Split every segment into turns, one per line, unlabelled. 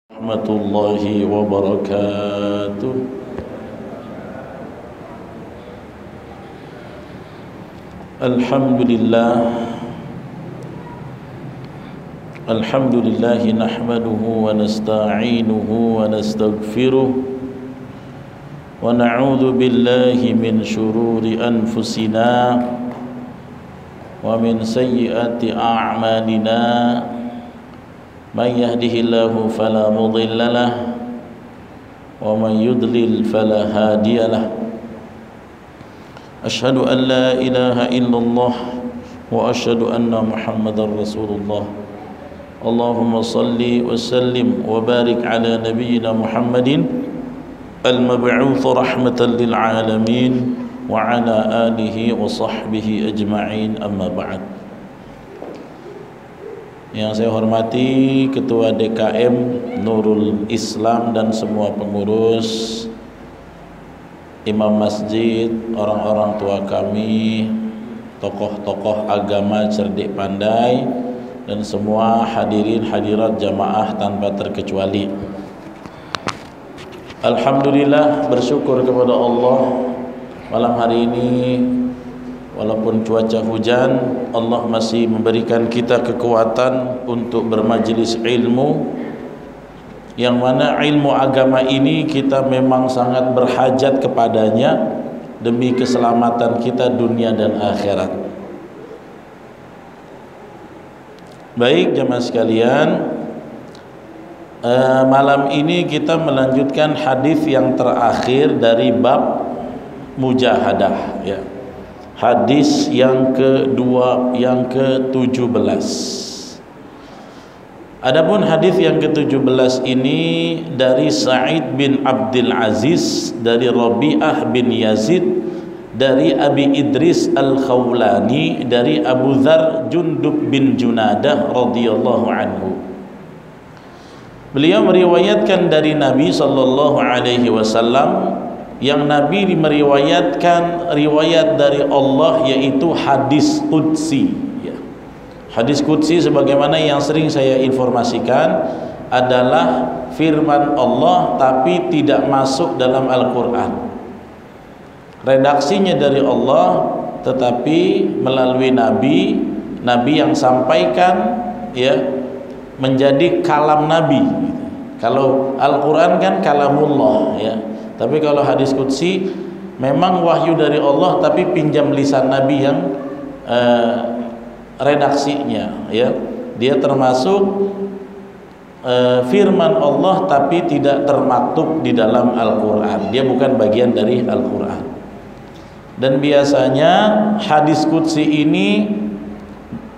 Warahmatullahi wabarakatuh. Alhamdulillah nahmaduhu wa nasta'inuhu wa nastaghfiruh wa na'udzu billahi min shururi anfusina wa min sayyiati a'malina. Man yahdihillahu fala mudilla lahu wa man yudlil fala hadiya lahu. Asyhadu an la ilaha illallah wa asyhadu anna Muhammadar Rasulullah. Allahumma salli wa sallim wa barik ala nabiyyina Muhammadin al-mab'uts rahmatan lil alamin wa ala alihi wa sahbihi ajma'in, amma ba'd. Yang saya hormati Ketua DKM Nurul Islam dan semua pengurus, imam masjid, orang-orang tua kami, tokoh-tokoh agama cerdik pandai, dan semua hadirin hadirat jamaah tanpa terkecuali. Alhamdulillah, bersyukur kepada Allah, malam hari ini walaupun cuaca hujan, Allah masih memberikan kita kekuatan untuk bermajlis ilmu, yang mana ilmu agama ini kita memang sangat berhajat kepadanya demi keselamatan kita dunia dan akhirat. Baik jemaah sekalian, malam ini kita melanjutkan hadis yang terakhir dari bab mujahadah, ya. Hadis yang ke-17. Adapun hadis yang ke-17 ini dari Sa'id bin Abdul Aziz, dari Rabi'ah bin Yazid, dari Abi Idris Al-Khawlani, dari Abu Dzar Jundub bin Junadah radhiyallahu anhu. Beliau meriwayatkan dari Nabi sallallahu alaihi wasallam, yang Nabi meriwayatkan riwayat dari Allah, yaitu hadis qudsi, ya. Hadis qudsi sebagaimana yang sering saya informasikan adalah firman Allah tapi tidak masuk dalam Al-Quran. Redaksinya dari Allah tetapi melalui Nabi yang sampaikan, ya, menjadi kalam Nabi. Kalau Al-Quran kan kalamullah, ya. Tapi kalau hadis qudsi memang wahyu dari Allah tapi pinjam lisan Nabi yang redaksinya, ya. Dia termasuk firman Allah tapi tidak termaktub di dalam Al-Quran. Dia bukan bagian dari Al-Quran. Dan biasanya hadis qudsi ini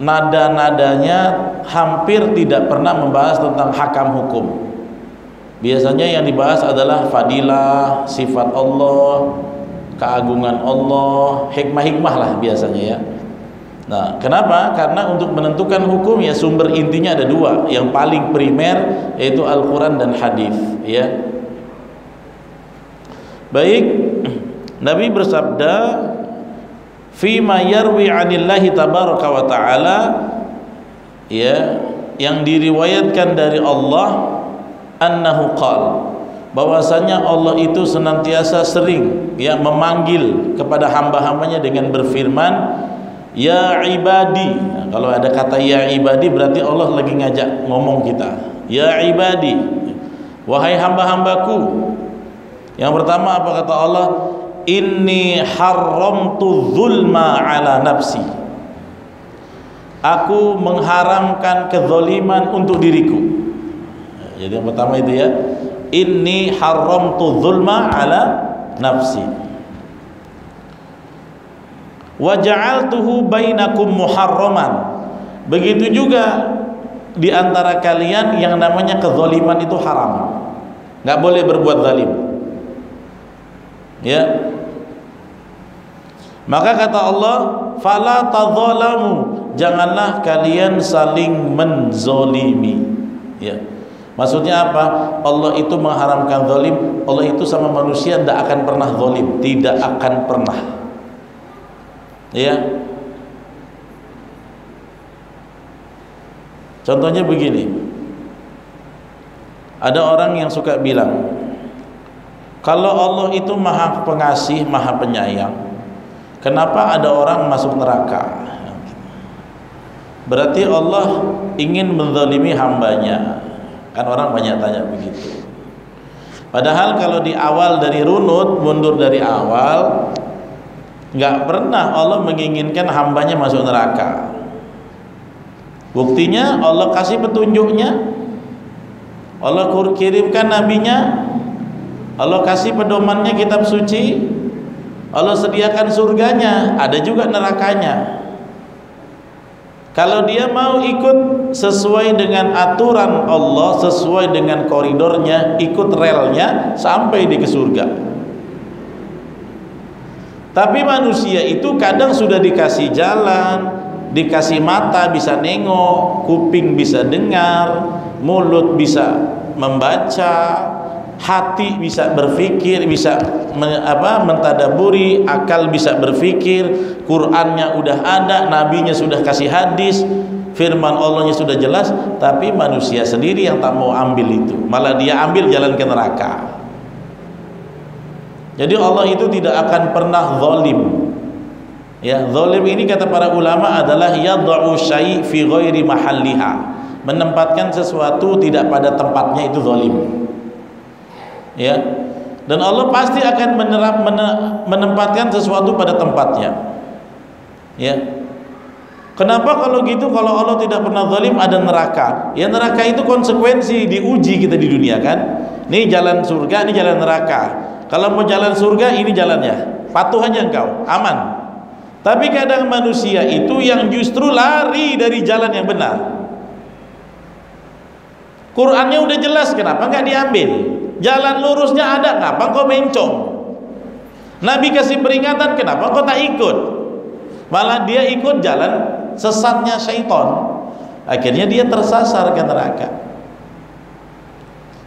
nada-nadanya hampir tidak pernah membahas tentang hakam hukum. Biasanya yang dibahas adalah fadilah, sifat Allah, keagungan Allah, hikmah-hikmah lah biasanya, ya. Nah, kenapa? Karena untuk menentukan hukum, ya, sumber intinya ada dua. Yang paling primer yaitu Al-Quran dan hadis, ya. Baik, Nabi bersabda, "Fima yarwi 'anillahi tabaraka wa ta'ala", ya, yang diriwayatkan dari Allah, annahu qala, bahwasanya Allah itu senantiasa sering, ya, memanggil kepada hamba-hambanya dengan berfirman, ya ibadi. Nah, kalau ada kata ya ibadi berarti Allah lagi ngajak ngomong kita. Ya ibadi, wahai hamba-hambaku. Yang pertama apa kata Allah? Inni haramtu dzulma ala nafsi. Aku mengharamkan kezaliman untuk diriku. Jadi yang pertama itu, ya, inni haramtu dzulma ala nafsi wa ja'altuhu bainakum muharraman. Begitu juga di antara kalian yang namanya kezaliman itu haram. Enggak boleh berbuat zalim, ya. Maka kata Allah, fala tadzalamu, janganlah kalian saling menzolimi, ya. Maksudnya apa? Allah itu mengharamkan zalim. Allah itu sama manusia tidak akan pernah zalim, tidak akan pernah, ya. Contohnya begini, Ada orang yang suka bilang, kalau Allah itu maha pengasih, maha penyayang, kenapa ada orang masuk neraka? Berarti Allah ingin menzalimi hambanya. Kan orang banyak tanya begitu. Padahal kalau di awal dari runut, mundur dari awal, nggak pernah Allah menginginkan hambanya masuk neraka. Buktinya Allah kasih petunjuknya, Allah kirimkan nabinya, Allah kasih pedomannya kitab suci, Allah sediakan surganya, ada juga nerakanya. Kalau dia mau ikut sesuai dengan aturan Allah, sesuai dengan koridornya, ikut relnya sampai di ke surga. Tapi manusia itu kadang sudah dikasih jalan, dikasih mata bisa nengok, kuping bisa dengar, mulut bisa membaca, hati bisa berpikir, bisa mentadaburi, akal bisa berpikir, Qur'annya udah ada, nabinya sudah kasih hadis, firman Allahnya sudah jelas, tapi manusia sendiri yang tak mau ambil itu, malah dia ambil jalan ke neraka. Jadi Allah itu tidak akan pernah zalim. Ya, zalim ini kata para ulama adalah yad'u syai' fi ghairi mahalliha, menempatkan sesuatu tidak pada tempatnya, itu zalim. Ya, dan Allah pasti akan menempatkan sesuatu pada tempatnya. Ya, kenapa kalau gitu? Kalau Allah tidak pernah zalim, ada neraka. Ya, neraka itu konsekuensi diuji kita di dunia kan. Ini jalan surga, ini jalan neraka. Kalau mau jalan surga, ini jalannya, patuh aja engkau, aman. Tapi kadang manusia itu yang justru lari dari jalan yang benar. Qurannya udah jelas, kenapa nggak diambil? Jalan lurusnya ada, kenapa kau mencong? Nabi kasih peringatan, kenapa kau tak ikut? Malah dia ikut jalan sesatnya syaitan. Akhirnya dia tersasar ke neraka.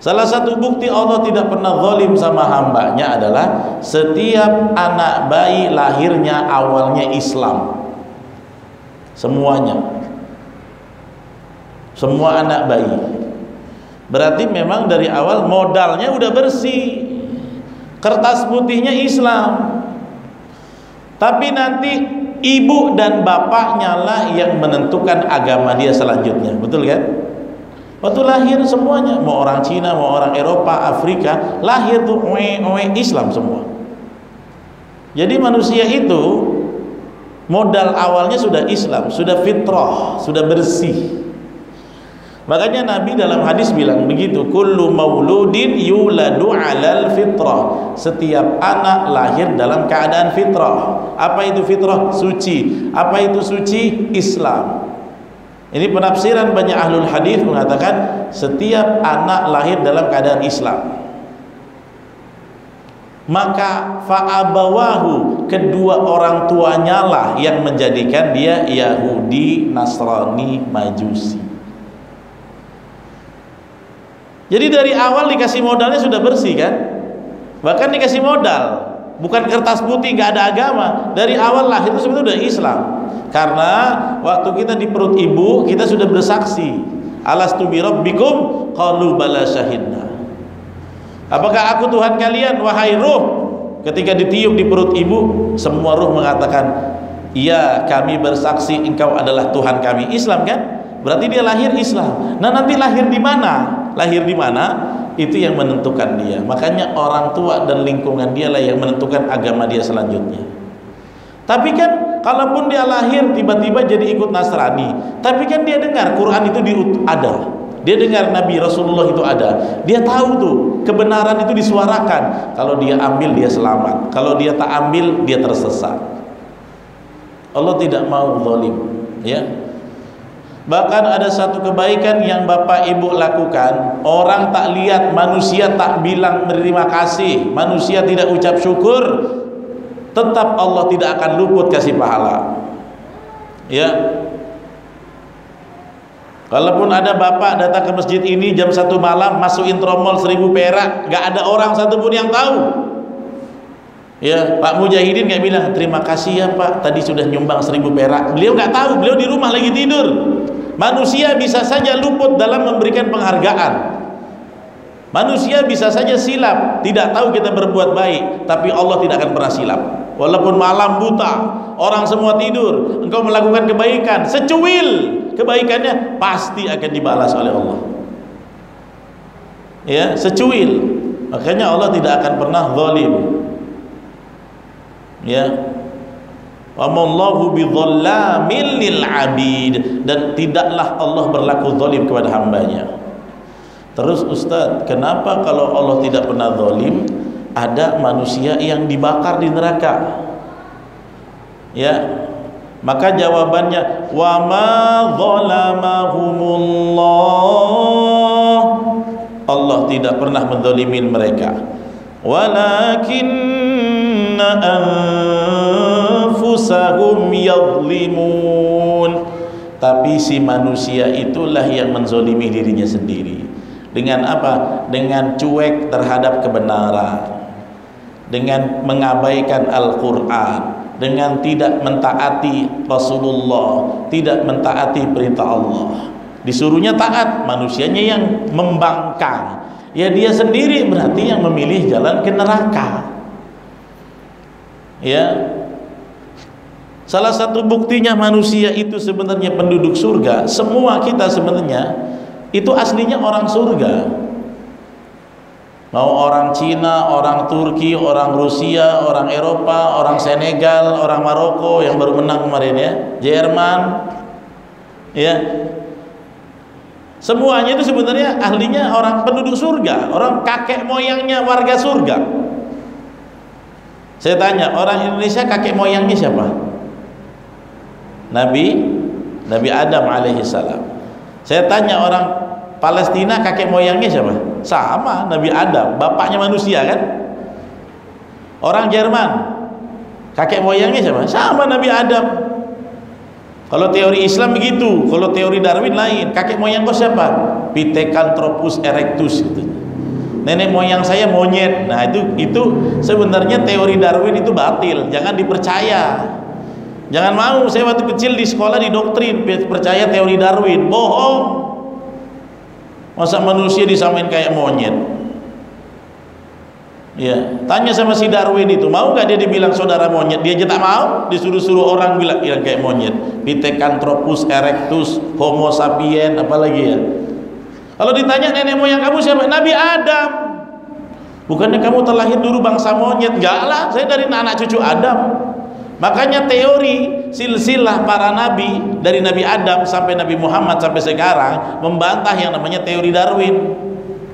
Salah satu bukti Allah tidak pernah zalim sama hambanya adalah setiap anak bayi lahirnya awalnya Islam. Semuanya. Semua anak bayi. Berarti memang dari awal modalnya udah bersih, kertas putihnya Islam. Tapi nanti ibu dan bapaknya lah yang menentukan agama dia selanjutnya, betul kan? Waktu lahir semuanya, mau orang Cina, mau orang Eropa, Afrika, lahir tuh Islam semua. Jadi manusia itu modal awalnya sudah Islam, sudah fitrah, sudah bersih. Makanya Nabi dalam hadis bilang begitu, kullu mauludin yuladu 'alal fitrah. Setiap anak lahir dalam keadaan fitrah. Apa itu fitrah? Suci. Apa itu suci? Islam. Ini penafsiran banyak ahlul hadis mengatakan setiap anak lahir dalam keadaan Islam. Maka fa'abawahu, kedua orang tuanya lah yang menjadikan dia Yahudi, Nasrani, Majusi. Jadi dari awal dikasih modalnya sudah bersih kan? Bahkan dikasih modal, bukan kertas putih, nggak ada agama. Dari awal lahir itu sebetulnya udah Islam. Karena waktu kita di perut ibu kita sudah bersaksi, alastu bi rabbikum qalu bala syahidna. Apakah aku Tuhan kalian wahai ruh? Ketika ditiup di perut ibu, semua ruh mengatakan, iya, kami bersaksi engkau adalah Tuhan kami. Islam kan? Berarti dia lahir Islam. Nah, nanti lahir di mana? Lahir di mana? Itu yang menentukan dia. Makanya orang tua dan lingkungan dia lah yang menentukan agama dia selanjutnya. Tapi kan kalaupun dia lahir tiba-tiba jadi ikut Nasrani, tapi kan dia dengar Quran itu ada. Dia dengar Nabi Rasulullah itu ada. Dia tahu tuh kebenaran itu disuarakan. Kalau dia ambil dia selamat. Kalau dia tak ambil dia tersesat. Allah tidak mau zalim, ya. Bahkan ada satu kebaikan yang bapak ibu lakukan, orang tak lihat, manusia tak bilang berterima kasih, manusia tidak ucap syukur, tetap Allah tidak akan luput kasih pahala. Ya, kalaupun ada bapak datang ke masjid ini jam 1 malam masukin tromol 1000 perak, gak ada orang satupun yang tahu. Ya, Pak Mujahidin gak bilang terima kasih ya Pak, tadi sudah nyumbang 1000 perak. Beliau gak tahu, beliau di rumah lagi tidur. Manusia bisa saja luput dalam memberikan penghargaan. Manusia bisa saja silap, tidak tahu kita berbuat baik, tapi Allah tidak akan pernah silap. Walaupun malam buta, orang semua tidur, engkau melakukan kebaikan, secuil kebaikannya pasti akan dibalas oleh Allah. Ya, secuil. Makanya Allah tidak akan pernah zalim. Ya. Wa mallahu bidzallamin lil abid, dan tidaklah Allah berlaku zalim kepada hambanya. Terus Ustaz, kenapa kalau Allah tidak pernah zalim, ada manusia yang dibakar di neraka? Ya, maka jawabannya wa ma zalamahumullah, Allah tidak pernah menzalimin mereka, walakinna anfusahum yadhlimun, tapi si manusia itulah yang menzalimi dirinya sendiri. Dengan apa? Dengan cuek terhadap kebenaran, dengan mengabaikan Al-Quran, dengan tidak mentaati Rasulullah, tidak mentaati perintah Allah. Disuruhnya taat, manusianya yang membangkang. Ya dia sendiri berarti yang memilih jalan ke neraka. Ya, salah satu buktinya manusia itu sebenarnya penduduk surga. Semua kita sebenarnya itu aslinya orang surga. Mau orang Cina, orang Turki, orang Rusia, orang Eropa, orang Senegal, orang Maroko yang baru menang kemarin ya, Jerman, ya, semuanya itu sebenarnya ahlinya orang penduduk surga, orang kakek moyangnya warga surga. Saya tanya, orang Indonesia kakek moyangnya siapa? Nabi Adam alaihissalam. Saya tanya orang Palestina kakek moyangnya siapa? Sama, Nabi Adam, bapaknya manusia kan? Orang Jerman kakek moyangnya siapa? Sama, Nabi Adam. Kalau teori Islam begitu, kalau teori Darwin lain. Kakek moyang kau siapa? Pithecanthropus erectus gitu. Nenek moyang saya monyet. Nah, itu sebenarnya teori Darwin itu batil, jangan dipercaya. Jangan mau, saya waktu kecil di sekolah didoktrin percaya teori Darwin, bohong. Masa manusia disamain kayak monyet? Ya, tanya sama si Darwin itu, mau nggak dia dibilang saudara monyet? Dia aja tak mau, disuruh-suruh orang bilang kayak monyet. Pithecanthropus erectus, Homo sapien, apalagi ya. Kalau ditanya nenek moyang kamu siapa? Nabi Adam. Bukannya kamu terlahir dulu bangsa monyet? Enggak lah, saya dari anak cucu Adam. Makanya teori silsilah para nabi dari Nabi Adam sampai Nabi Muhammad sampai sekarang membantah yang namanya teori Darwin.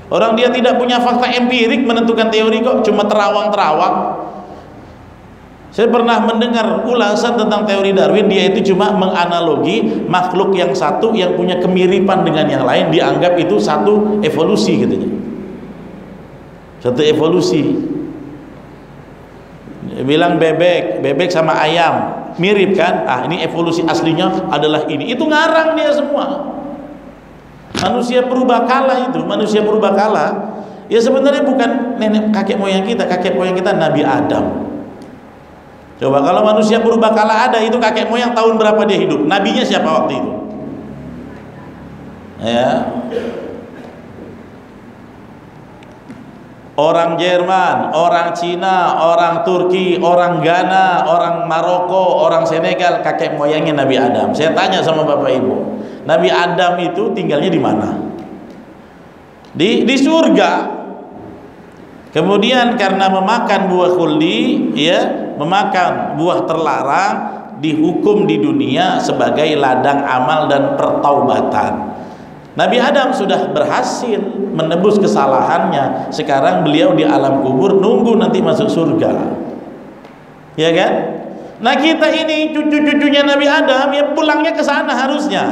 Orang dia tidak punya fakta empirik menentukan teori kok, cuma terawang-terawang. Saya pernah mendengar ulasan tentang teori Darwin, dia itu cuma menganalogi makhluk yang satu yang punya kemiripan dengan yang lain, dianggap itu satu evolusi katanya. Satu evolusi. Bilang bebek sama ayam mirip kan? Ah, ini evolusi aslinya adalah ini. Itu ngarang dia semua. Manusia purbakala itu, manusia purbakala ya sebenarnya bukan nenek kakek moyang kita Nabi Adam. Coba kalau manusia purbakala ada, itu kakek moyang tahun berapa dia hidup? Nabinya siapa waktu itu? Ya. Orang Jerman, orang Cina, orang Turki, orang Ghana, orang Maroko, orang Senegal, kakek moyangnya Nabi Adam. Saya tanya sama Bapak Ibu, Nabi Adam itu tinggalnya di mana? Di surga. Kemudian karena memakan buah khuldi, ya, memakan buah terlarang, dihukum di dunia sebagai ladang amal dan pertaubatan. Nabi Adam sudah berhasil menebus kesalahannya. Sekarang beliau di alam kubur nunggu nanti masuk surga. Ya kan? Nah, kita ini cucu-cucunya Nabi Adam, ya pulangnya ke sana harusnya.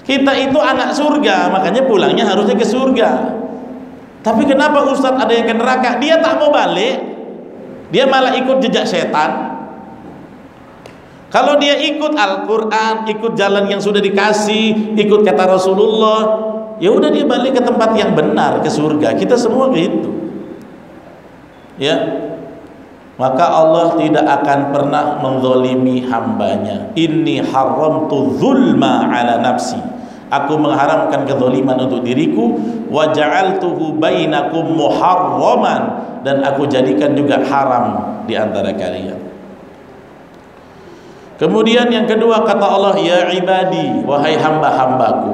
Kita itu anak surga, makanya pulangnya harusnya ke surga. Tapi kenapa Ustadz ada yang ke neraka? Dia tak mau balik. Dia malah ikut jejak setan. Kalau dia ikut Al-Quran, ikut jalan yang sudah dikasih, ikut kata Rasulullah, ya udah dia balik ke tempat yang benar, ke surga. Kita semua gitu. Ya. Maka Allah tidak akan pernah menzalimi hambanya. Inni haramtu zulma ala nafsi. Aku mengharamkan kezaliman untuk diriku, wa ja'altuhu bainakum muharraman, dan aku jadikan juga haram di antara kalian. Kemudian yang kedua kata Allah, ya ibadi, wahai hamba-hambaku,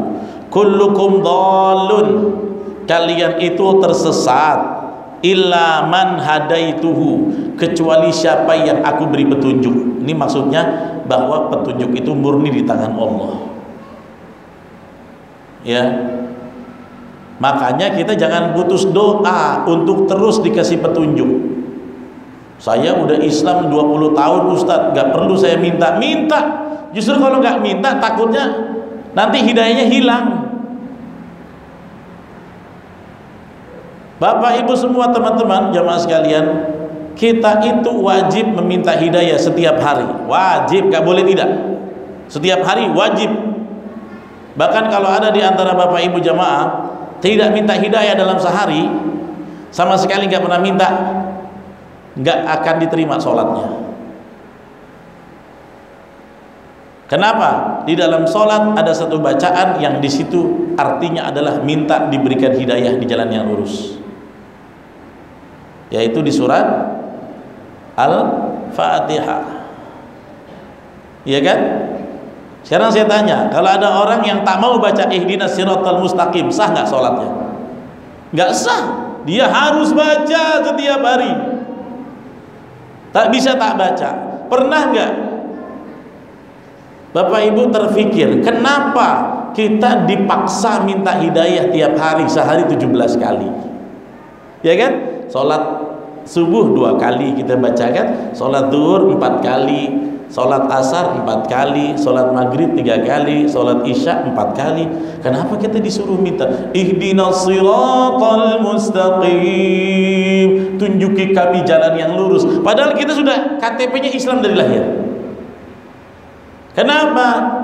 kullukum dhallun, kalian itu tersesat, illa man hadaituhu, kecuali siapa yang aku beri petunjuk. Ini maksudnya bahwa petunjuk itu murni di tangan Allah. Ya, makanya kita jangan putus doa untuk terus dikasih petunjuk. Saya udah Islam 20 tahun Ustadz, gak perlu saya minta. Justru kalau gak minta takutnya nanti hidayahnya hilang. Bapak ibu semua, teman-teman jamaah sekalian, kita itu wajib meminta hidayah setiap hari. Wajib, gak boleh tidak. Setiap hari wajib. Bahkan kalau ada di antara bapak ibu jamaah tidak minta hidayah dalam sehari, sama sekali nggak pernah minta, nggak akan diterima sholatnya. Kenapa? Di dalam sholat ada satu bacaan yang di situ artinya adalah minta diberikan hidayah di jalan yang lurus, yaitu di surat Al-Fatihah. Iya kan? Sekarang saya tanya, kalau ada orang yang tak mau baca ihdinas siratal mustaqim, sah nggak sholatnya? Nggak sah. Dia harus baca setiap hari. Tak bisa tak baca. Pernah nggak Bapak Ibu terfikir, kenapa kita dipaksa minta hidayah tiap hari, sehari 17 kali? Ya kan? Sholat subuh 2 kali kita bacakan, sholat zuhur 4 kali, sholat asar 4 kali, sholat maghrib 3 kali, sholat isya 4 kali. Kenapa kita disuruh minta ihdinas siratal mustaqim, tunjuki kami jalan yang lurus, padahal kita sudah KTP-nya Islam dari lahir? Kenapa?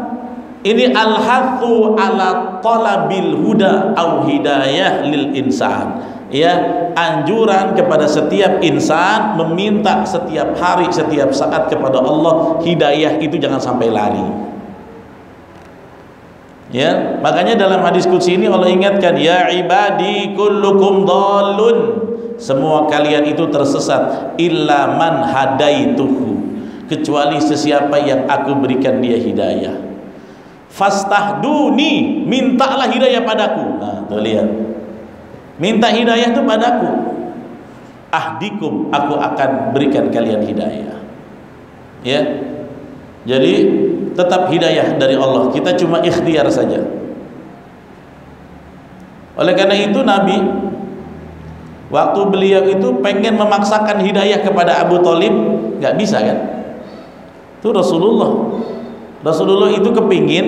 Ini al-hathu ala talabil huda au hidayah lil insan, ya, anjuran kepada setiap insan meminta setiap hari, setiap saat kepada Allah hidayah, itu jangan sampai lari. Ya, makanya dalam hadis qudsi ini Allah ingatkan, ya ibadi kullukum dhallun, semua kalian itu tersesat, illa man hadaituhu, kecuali sesiapa yang aku berikan dia hidayah. Fastahduni, mintalah hidayah padaku. Nah, tuh lihat, minta hidayah itu padaku. Ahdikum, aku akan berikan kalian hidayah. Ya, jadi tetap hidayah dari Allah, kita cuma ikhtiar saja. Oleh karena itu Nabi, waktu beliau itu pengen memaksakan hidayah kepada Abu Thalib, nggak bisa kan? Itu Rasulullah itu kepingin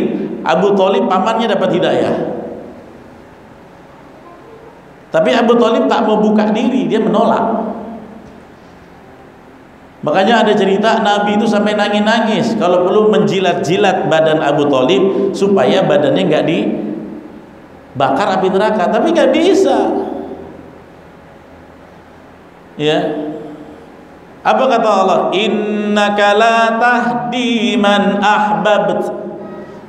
Abu Thalib pamannya dapat hidayah, tapi Abu Thalib tak mau buka diri, dia menolak. Makanya ada cerita Nabi itu sampai nangis-nangis, kalau perlu menjilat-jilat badan Abu Thalib supaya badannya nggak dibakar api neraka, tapi nggak bisa. Ya, apa kata Allah? Innaka la tahdi man ahbabt.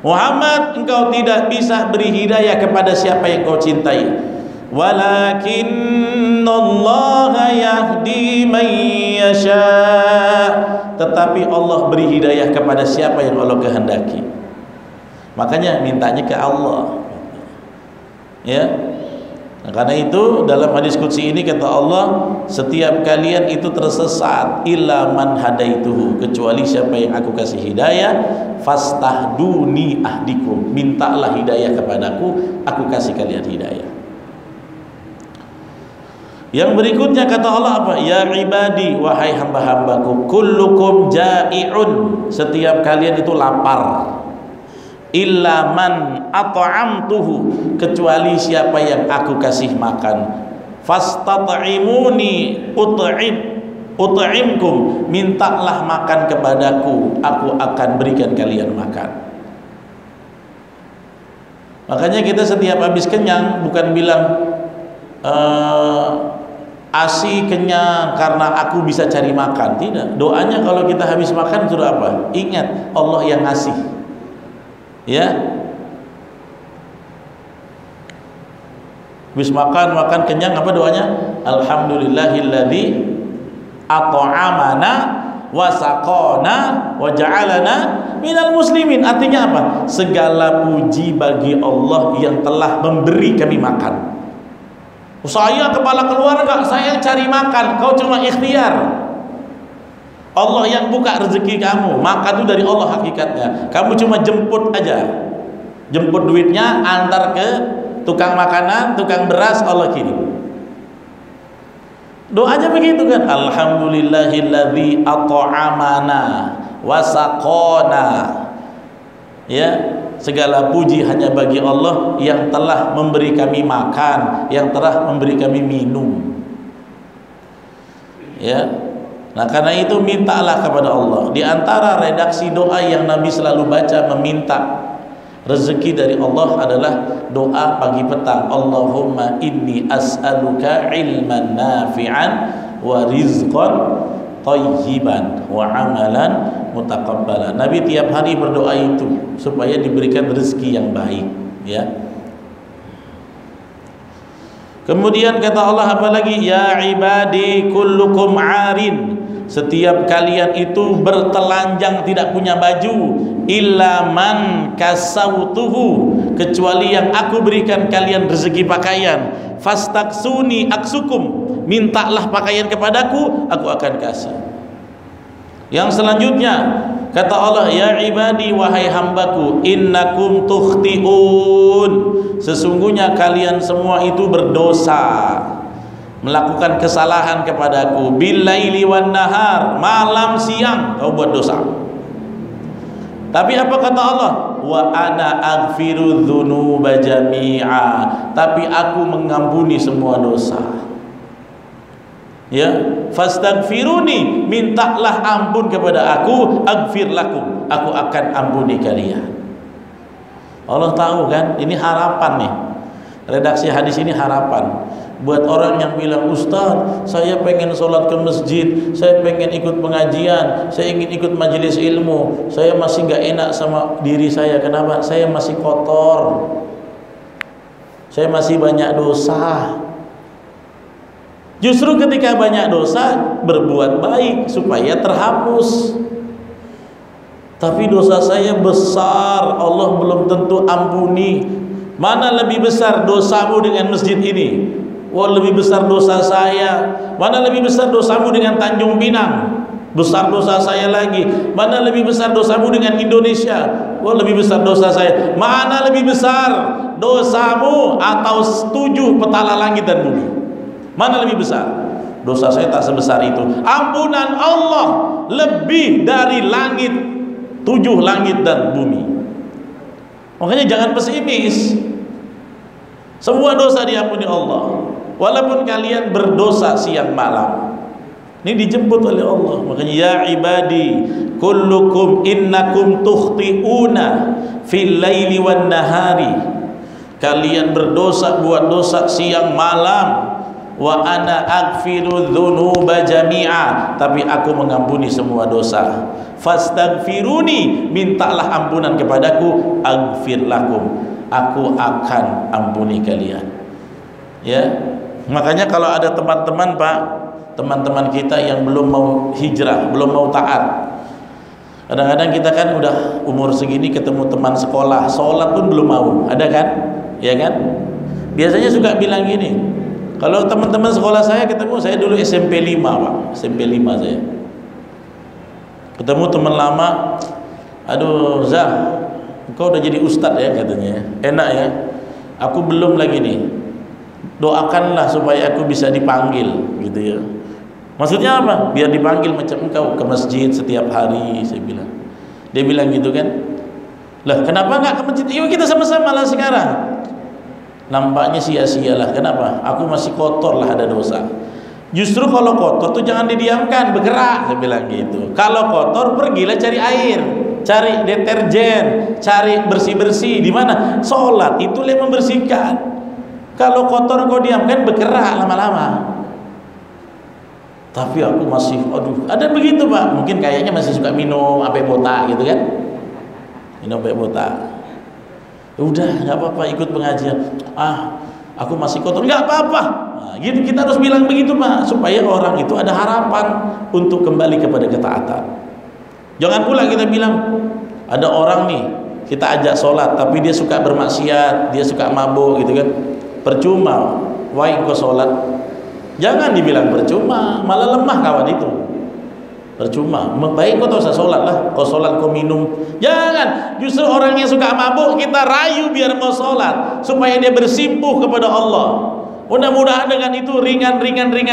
Muhammad, engkau tidak bisa beri hidayah kepada siapa yang kau cintai. Walakinallaha yahdi man yasha. Tetapi Allah beri hidayah kepada siapa yang Allah kehendaki. Makanya mintanya ke Allah. Ya. Nah, karena itu dalam hadis qudsi ini kata Allah, setiap kalian itu tersesat illa man hadaituhu, kecuali siapa yang aku kasih hidayah. Fastahduni ahdikum, mintalah hidayah kepadaku, aku kasih kalian hidayah. Yang berikutnya kata Allah apa? Ya ibadi, wahai hamba-hambaku, kullukum ja'i'un, setiap kalian itu lapar. Illa man at'amtuhu, kecuali siapa yang aku kasih makan. Fastat'imuni ut'imkum, mintalah makan kepadaku, aku akan berikan kalian makan. Makanya kita setiap habis kenyang bukan bilang asi kenyang karena aku bisa cari makan, tidak. Doanya kalau kita habis makan sudah apa? Ingat Allah yang ngasih. Ya, Habis makan kenyang, apa doanya? Alhamdulillahilladzi at'amana wa saqana wa ja'alana minal muslimin. Artinya apa? Segala puji bagi Allah yang telah memberi kami makan. Saya kepala keluarga, saya cari makan, kau cuma ikhtiar. Allah yang buka rezeki kamu, maka itu dari Allah hakikatnya. Kamu cuma jemput aja, jemput duitnya, antar ke tukang makanan, tukang beras, Allah kirim. Doanya begitu kan, alhamdulillahilladzi at'amana wa saqana. Ya, segala puji hanya bagi Allah yang telah memberi kami makan, yang telah memberi kami minum. Ya. Nah, karena itu mintalah kepada Allah. Di antara redaksi doa yang Nabi selalu baca meminta rezeki dari Allah adalah doa pagi petang. Allahumma inni as'aluka ilman nafi'an wa rizqan thayyiban wa amalan mutaqabbalan. Nabi tiap hari berdoa itu supaya diberikan rezeki yang baik, ya. Kemudian kata Allah apa lagi? Ya ibadi kullukum arin. Setiap kalian itu bertelanjang, tidak punya baju, illa man kasautuhu, kecuali yang aku berikan kalian rezeki pakaian. Fastaksuni aksukum, mintalah pakaian kepadaku, aku akan kasih. Yang selanjutnya kata Allah, ya ibadi wahai hambaku, innakum tukhtiun, sesungguhnya kalian semua itu berdosa, melakukan kesalahan kepadaku, billaili wan nahar, malam siang kau buat dosa. Tapi apa kata Allah? Wa ana aghfiru dzunuba jami'a, tapi aku mengampuni semua dosa. Ya, fastaghfiruni, mintalah ampun kepada aku, aghfir lakum, aku akan ampuni kalian. Allah tahu kan, ini harapan nih. Redaksi hadis ini harapan buat orang yang bilang, Ustaz, saya pengen sholat ke masjid, saya pengen ikut pengajian, saya ingin ikut majelis ilmu, saya masih gak enak sama diri saya. Kenapa? Saya masih kotor, saya masih banyak dosa. Justru ketika banyak dosa, berbuat baik supaya terhapus. Tapi dosa saya besar, Allah belum tentu ampuni. Mana lebih besar dosamu dengan masjid ini? Wah, lebih besar dosa saya. Mana lebih besar dosamu dengan Tanjung Pinang? Besar dosa saya lagi. Mana lebih besar dosamu dengan Indonesia? Wah, lebih besar dosa saya. Mana lebih besar dosamu atau 7 petala langit dan bumi? Mana lebih besar? Dosa saya tak sebesar itu. Ampunan Allah lebih dari langit, 7 langit dan bumi. Makanya jangan pesimis. Semua dosa diampuni Allah, walaupun kalian berdosa siang malam. Ini dijemput oleh Allah. Makanya ya ibadi kullukum innakum tukhti'una fil laili wan nahari. Kalian berdosa, buat dosa siang malam. Wa ana aghfiru dzunuba jami'a, tapi aku mengampuni semua dosa. Fastaghfiruni, mintalah ampunan kepadaku, aghfir lakum, aku akan ampuni kalian. Ya, makanya kalau ada teman-teman Pak, teman-teman kita yang belum mau hijrah, belum mau taat. Kadang-kadang kita kan udah umur segini ketemu teman sekolah, sholat pun belum mau, ada kan? Ya kan? Biasanya suka bilang gini, kalau teman-teman sekolah saya ketemu, saya dulu SMP 5 Pak, SMP 5 saya. Ketemu teman lama, aduh Zah, engkau udah jadi ustadz ya katanya, enak ya. Aku belum lagi nih, doakanlah supaya aku bisa dipanggil gitu ya. Maksudnya apa? Biar dipanggil macam engkau ke masjid setiap hari, saya bilang. Dia bilang gitu kan. Lah kenapa nggak ke masjid? Yuk kita sama-sama lah sekarang. Nampaknya sia-sialah. Kenapa? Aku masih kotor lah, ada dosa. Justru kalau kotor tuh jangan didiamkan, bergerak, saya bilang gitu. Kalau kotor pergilah cari air, cari deterjen, cari bersih-bersih. Di mana? Sholat itu yang membersihkan. Kalau kotor kau diamkan, bergerak lama-lama. Tapi aku masih, aduh, ada begitu Pak. Mungkin kayaknya masih suka minum sampai botak gitu kan? Minum sampai botak. Udah, nggak apa-apa, ikut pengajian. aku masih kotor, nggak apa-apa. Nah, gitu kita harus bilang begitu Pak, supaya orang itu ada harapan untuk kembali kepada ketaatan. Jangan pula kita bilang ada orang nih kita ajak sholat tapi dia suka bermaksiat, dia suka mabuk gitu kan, percuma why kau sholat. Jangan dibilang percuma, malah lemah kawan itu. Percuma, baik kau tak usah sholat lah. Kau sholat kau minum, jangan. Justru orang yang suka mabuk kita rayu biar mau sholat supaya dia bersimpuh kepada Allah. Mudah-mudahan dengan itu ringan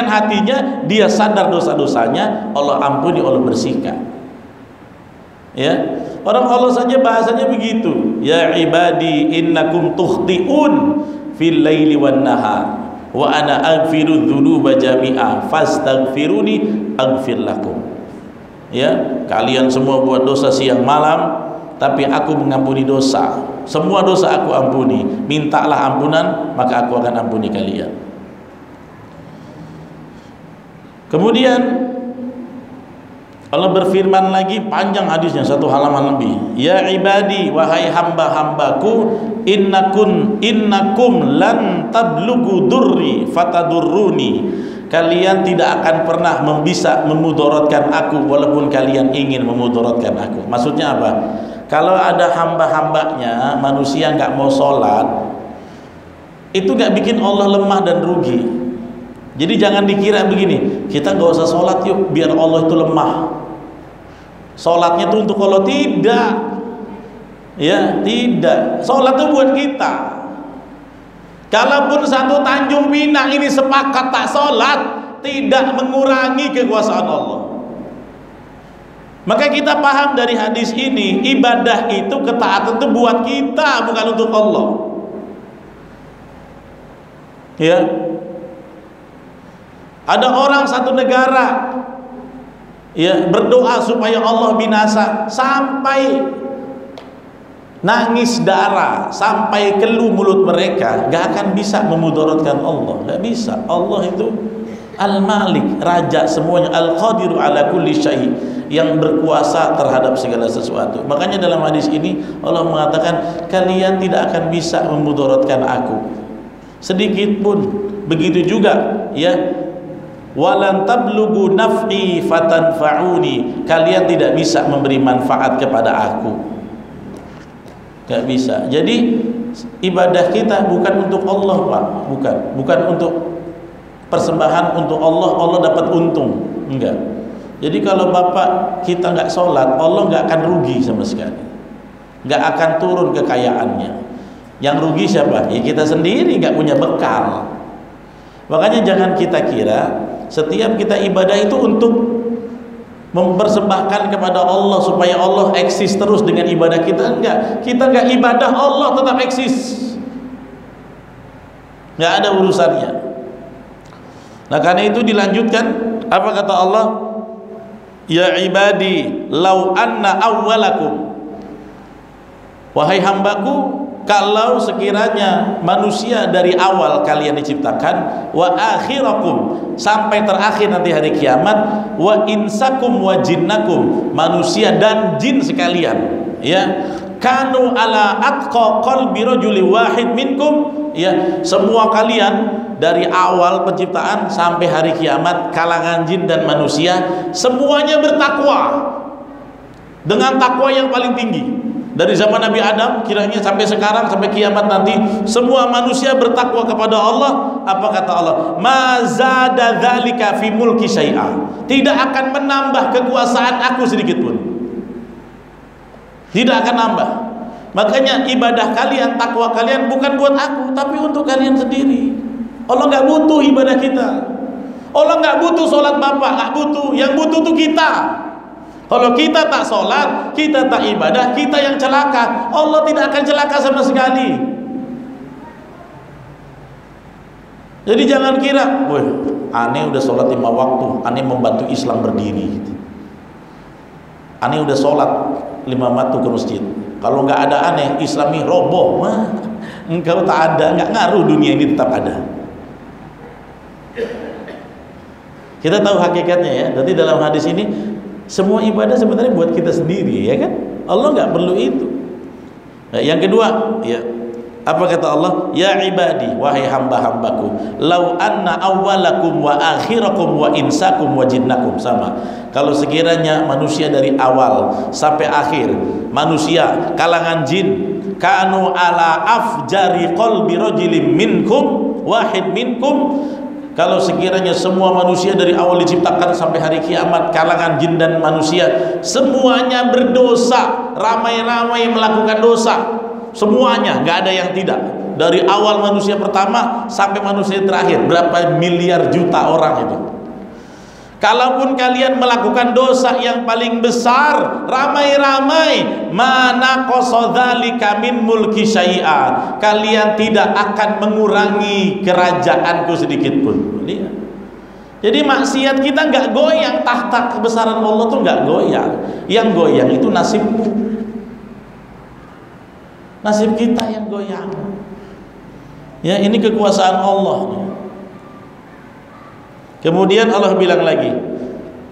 hatinya, dia sadar dosa-dosanya, Allah ampuni, Allah bersihkan. Ya, orang Allah saja bahasanya begitu. Ya ibadi innakum tukhti'un fil laili wan nahar wa ana aghfiru dzunuba jami'a fastaghfiruni aghfir lakum. Ya, kalian semua buat dosa siang malam, tapi aku mengampuni dosa. Semua dosa aku ampuni. Mintalah ampunan, maka aku akan ampuni kalian. Kemudian Allah berfirman lagi, panjang hadisnya, 1 halaman lebih. Ya ibadi, wahai hamba-hambaku, innakum lan tablugu durri fatadurruni. Kalian tidak akan pernah bisa memudaratkan aku walaupun kalian ingin memudaratkan aku. Maksudnya apa? Kalau ada hamba-hambanya manusia nggak mau sholat, itu nggak bikin Allah lemah dan rugi. Jadi jangan dikira begini, kita nggak usah sholat yuk biar Allah itu lemah. Sholatnya itu untuk Allah, tidak. Ya, tidak. Sholat itu buat kita. Kalaupun satu Tanjung Pinang ini sepakat tak sholat, tidak mengurangi kekuasaan Allah. Maka kita paham dari hadis ini, ibadah itu, ketaatan itu buat kita, bukan untuk Allah. Ya, ada orang satu negara ya berdoa supaya Allah binasa, sampai nangis darah, sampai keluh mulut mereka, gak akan bisa memudaratkan Allah, gak bisa. Allah itu Al-Malik, raja semuanya, Al-Qadiru ala kulli syai', yang berkuasa terhadap segala sesuatu. Makanya dalam hadis ini Allah mengatakan kalian tidak akan bisa memudaratkan aku sedikit pun. Begitu juga ya, walan tablugu naf'i fatanfa'uni, kalian tidak bisa memberi manfaat kepada aku, gak bisa. Jadi ibadah kita bukan untuk Allah Pak, bukan untuk persembahan untuk Allah, Allah dapat untung, enggak. Jadi kalau bapak kita nggak sholat, Allah nggak akan rugi sama sekali, nggak akan turun kekayaannya. Yang rugi siapa? Ya kita sendiri, nggak punya bekal. Makanya jangan kita kira setiap kita ibadah itu untuk mempersembahkan kepada Allah supaya Allah eksis terus dengan ibadah kita. Enggak, kita nggak ibadah, Allah tetap eksis, nggak ada urusannya. Nah karena itu dilanjutkan, apa kata Allah? Ya ibadi lau anna awwalakum, wahai hambaku, kalau sekiranya manusia dari awal kalian diciptakan, wa akhirakum, sampai terakhir nanti hari kiamat, wa insakum wa jinnakum, manusia dan jin sekalian, ya, kanu ala atqa qalbi rajuli wahid minkum, ya, semua kalian dari awal penciptaan sampai hari kiamat, kalangan jin dan manusia semuanya bertakwa dengan takwa yang paling tinggi. Dari zaman Nabi Adam kiranya sampai sekarang, sampai kiamat nanti, semua manusia bertakwa kepada Allah. Apa kata Allah? Ma zada dzalika fi mulki syai'a, tidak akan menambah kekuasaan aku sedikit pun, tidak akan nambah. Makanya ibadah kalian, takwa kalian bukan buat aku, tapi untuk kalian sendiri. Allah nggak butuh ibadah kita. Allah nggak butuh sholat bapak, nggak butuh. Yang butuh tuh kita. Kalau kita tak sholat, kita tak ibadah, kita yang celaka. Allah tidak akan celaka sama sekali. Jadi jangan kira, wah, aneh udah sholat 5 waktu, aneh membantu Islam berdiri. Aneh udah sholat 5 waktu ke masjid. Kalau nggak ada aneh, Islami roboh. Wah, engkau tak ada, nggak ngaruh, dunia ini tetap ada. Kita tahu hakikatnya ya. Jadi dalam hadis ini semua ibadah sebenarnya buat kita sendiri, ya kan? Allah nggak perlu itu. Nah, yang kedua, ya, Apa kata Allah? Ya ibadi, wahai hamba-hambaku, lau anna awwalakum wa akhirakum wa insakum wa jinnakum. Sama. Kalau sekiranya manusia dari awal sampai akhir, manusia kalangan jin, kanu ala afjari qalbi rajulin minkum wahid minkum, kalau sekiranya semua manusia dari awal diciptakan sampai hari kiamat, kalangan jin dan manusia semuanya berdosa, ramai-ramai melakukan dosa, semuanya, nggak ada yang tidak, dari awal manusia pertama sampai manusia terakhir, berapa miliar juta orang itu. Kalaupun kalian melakukan dosa yang paling besar, ramai-ramai, mana qasadzalika min mulki syai'a, kalian tidak akan mengurangi kerajaanku sedikit pun. Lihat. Jadi maksiat kita nggak goyang, tahta kebesaran Allah tuh nggak goyang. Yang goyang itu nasibmu, nasib kita yang goyang. Ya, ini kekuasaan Allah. Kemudian Allah bilang lagi,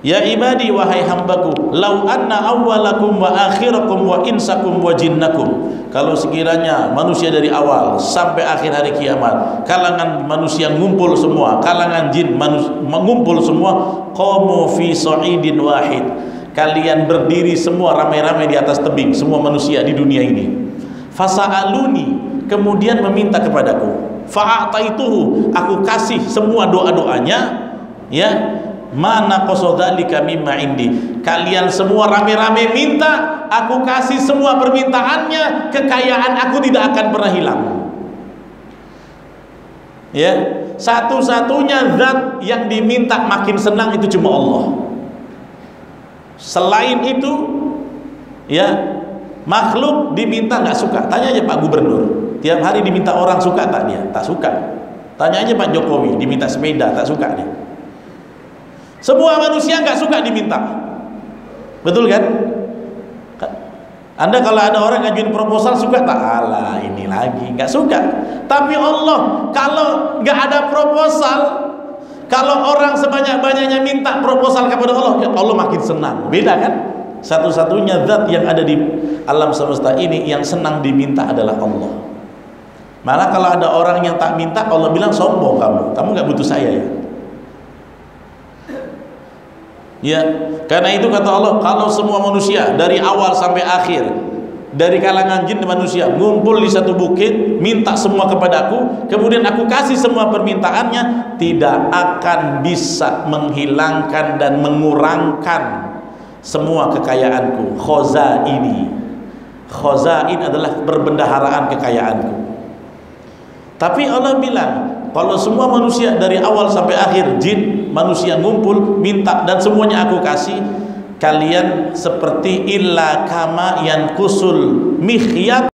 ya ibadi, wahai hambaku, lau anna awwalakum wa akhirakum wa insakum wa jinnakum, kalau sekiranya manusia dari awal sampai akhir hari kiamat, kalangan manusia ngumpul semua, kalangan jin mengumpul semua, qamu fi sa'idin wahid, kalian berdiri semua ramai-ramai di atas tebing, semua manusia di dunia ini, fasa'aluni, kemudian meminta kepadaku, fa'ataituhu, aku kasih semua doa-doanya, ya, mana qasadzalika mimma indi, kalian semua rame-rame minta, aku kasih semua permintaannya, kekayaan aku tidak akan pernah hilang. Ya, satu-satunya zat yang diminta makin senang itu cuma Allah. Selain itu, ya, makhluk diminta nggak suka. Tanya aja Pak Gubernur, tiap hari diminta orang, suka tak dia? Tak suka. Tanya aja Pak Jokowi, diminta sepeda, tak suka dia. Semua manusia nggak suka diminta, betul kan? Anda kalau ada orang ngajuin proposal suka tak? Alah, ini lagi nggak suka. Tapi Allah, kalau nggak ada proposal, kalau orang sebanyak-banyaknya minta proposal kepada Allah, ya Allah makin senang. Beda kan? Satu-satunya zat yang ada di alam semesta ini yang senang diminta adalah Allah. Malah kalau ada orang yang tak minta, Allah bilang sombong kamu nggak butuh saya ya. Ya, karena itu kata Allah, kalau semua manusia dari awal sampai akhir, dari kalangan jin dan manusia ngumpul di satu bukit, minta semua kepadaku, kemudian aku kasih semua permintaannya, tidak akan bisa menghilangkan dan mengurangkan semua kekayaanku. Khazain adalah perbendaharaan kekayaanku. Tapi Allah bilang, kalau semua manusia dari awal sampai akhir, jin, manusia ngumpul, minta, dan semuanya aku kasih, kalian seperti illa kama yanqusul mikhyat